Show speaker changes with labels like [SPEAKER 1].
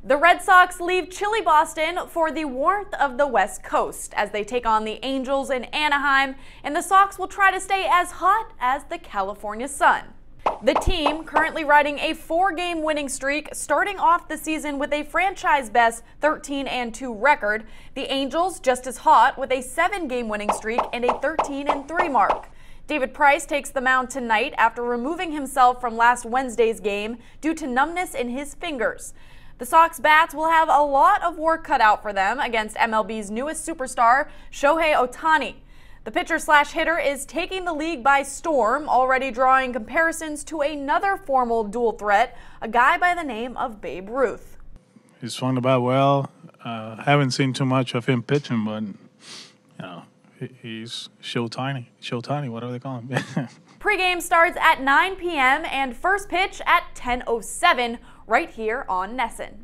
[SPEAKER 1] The Red Sox leave chilly Boston for the warmth of the West Coast as they take on the Angels in Anaheim, and the Sox will try to stay as hot as the California sun. The team, currently riding a 4-game winning streak, starting off the season with a franchise-best 13-2 record. The Angels just as hot with a 7-game winning streak and a 13-3 mark. David Price takes the mound tonight after removing himself from last Wednesday's game due to numbness in his fingers. The Sox bats will have a lot of work cut out for them against MLB's newest superstar, Shohei Ohtani. The pitcher/hitter is taking the league by storm, already drawing comparisons to another formal dual threat, a guy by the name of Babe Ruth.
[SPEAKER 2] He swung the bat well. Haven't seen too much of him pitching, but he's Shohei, whatever they call him.
[SPEAKER 1] Pre-game starts at 9 p.m. and first pitch at 10:07 right here on NESN.